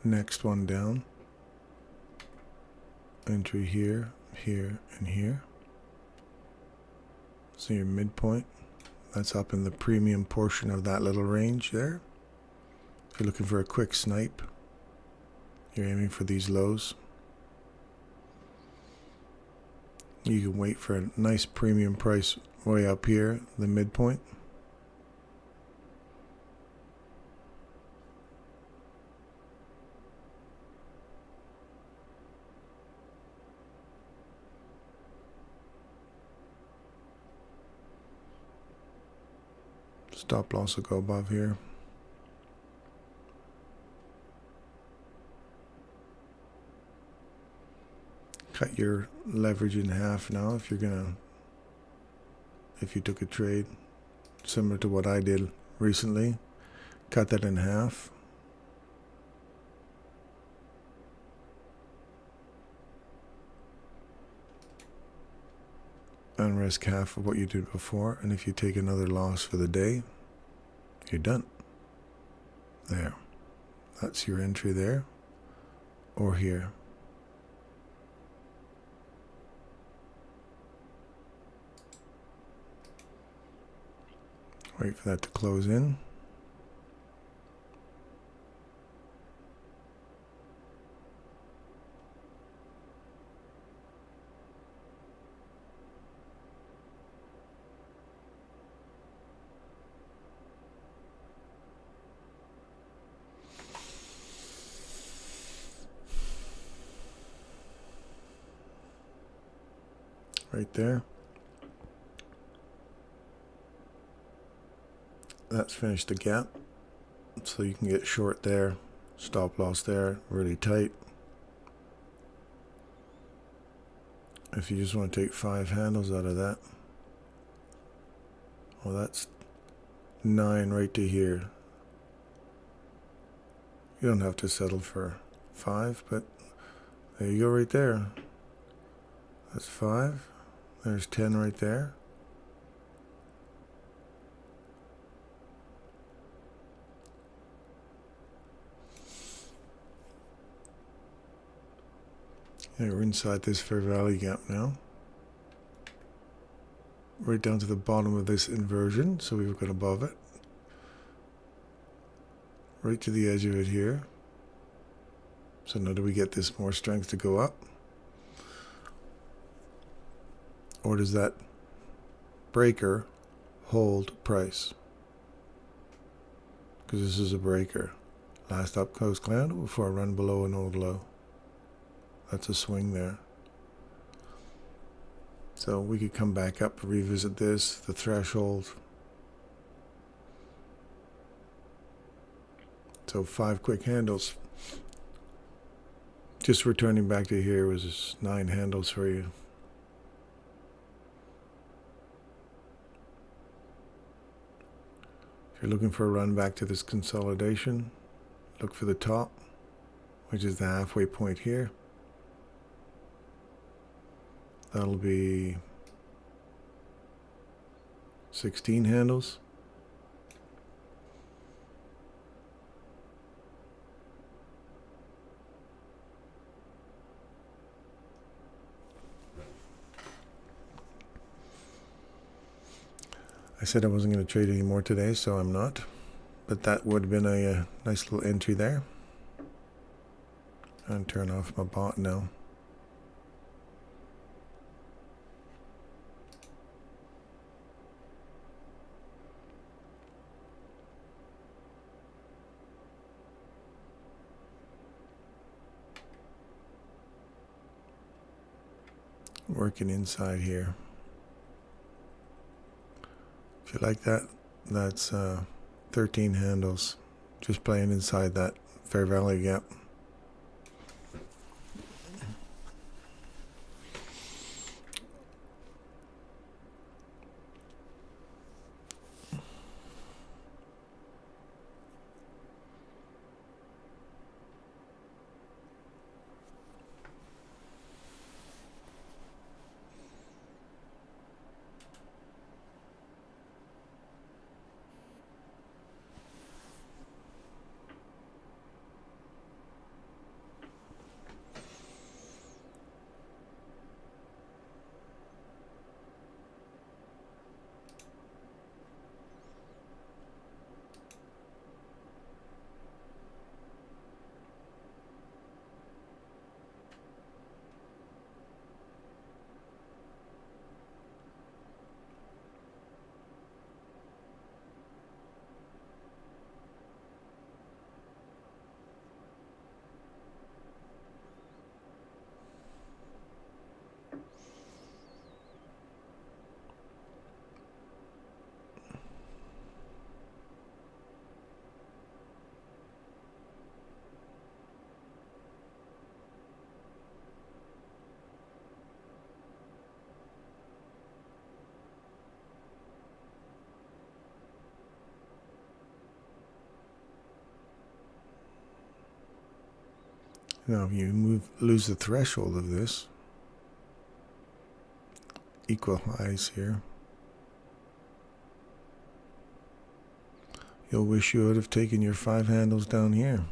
next one down. Entry here, here, and here. So your midpoint, that's up in the premium portion of that little range there. If you're looking for a quick snipe, you're aiming for these lows. You can wait for a nice premium price way up here, the midpoint. Stop loss will go above here. Cut your leverage in half now if you took a trade similar to what I did recently. Cut that in half. And risk half of what you did before, and if you take another loss for the day, you're done. There. That's your entry there, or here. Wait for that to close in. Right there. That's finished the gap. So you can get short there. Stop loss there, really tight. If you just want to take 5 handles out of that. Well, that's 9 right to here. You don't have to settle for 5, but there you go right there. That's 5. There's 10 right there. Yeah, we're inside this fair value gap now. Right down to the bottom of this inversion, so we've got above it. Right to the edge of it here. So now do we get this more strength to go up? Or does that breaker hold price? Because this is a breaker. Last up close candle before I run below an old low. That's a swing there. So we could come back up, revisit this, the threshold. So 5 quick handles. Just returning back to here was 9 handles for you. If you're looking for a run back to this consolidation, look for the top, which is the halfway point here. That'll be 16 handles. I said I wasn't going to trade anymore today, so I'm not. But that would have been a nice little entry there. And turn off my bot now. Working inside here. If you like that, that's 13 handles. Just playing inside that fair value gap. Now, if you lose the threshold of this, equal highs here, you'll wish you would have taken your 5 handles down here.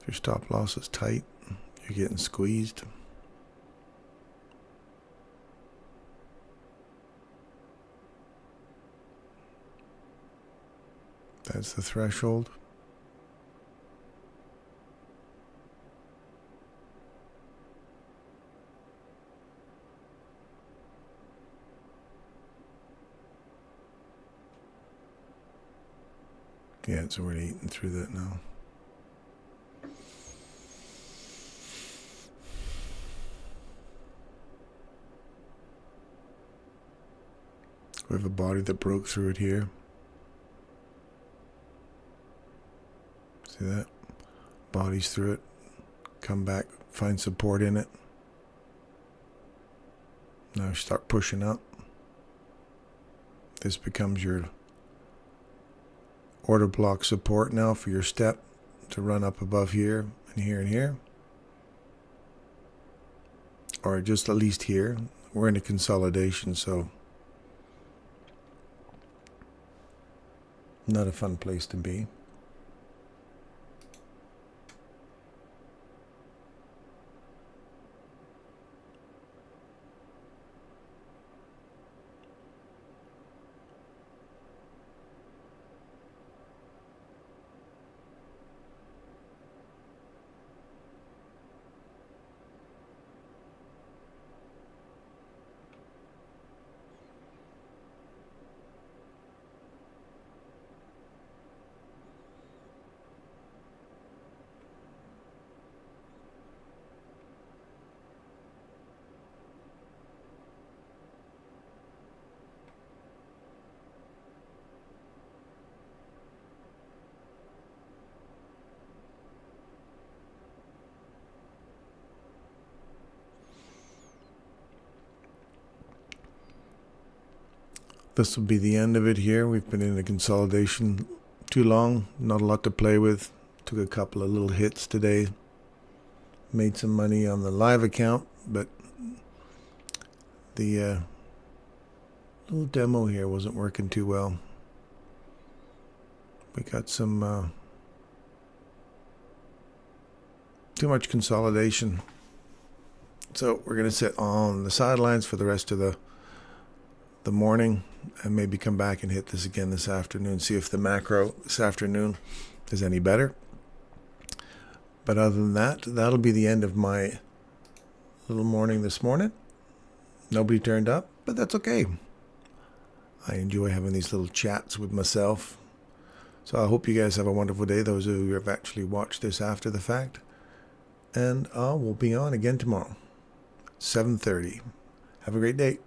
If your stop loss is tight, you're getting squeezed. That's the threshold. Yeah, it's already eaten through that now. We have a body that broke through it here. See that? Bodies through it. Come back, find support in it. Now start pushing up. This becomes your order block support now for your step to run up above here and here and here. or just at least here. We're in a consolidation, so not a fun place to be. This will be the end of it here. We've been in a consolidation too long. Not a lot to play with. Took a couple of little hits today. Made some money on the live account, but the little demo here wasn't working too well. We got some too much consolidation. So we're going to sit on the sidelines for the rest of the morning and maybe come back and hit this again this afternoon, see if the macro this afternoon is any better. But other than that, that'll be the end of my little morning this morning. Nobody turned up, but that's okay. I enjoy having these little chats with myself. So I hope you guys have a wonderful day, those of you who have actually watched this after the fact. And we'll be on again tomorrow, 7:30. Have a great day.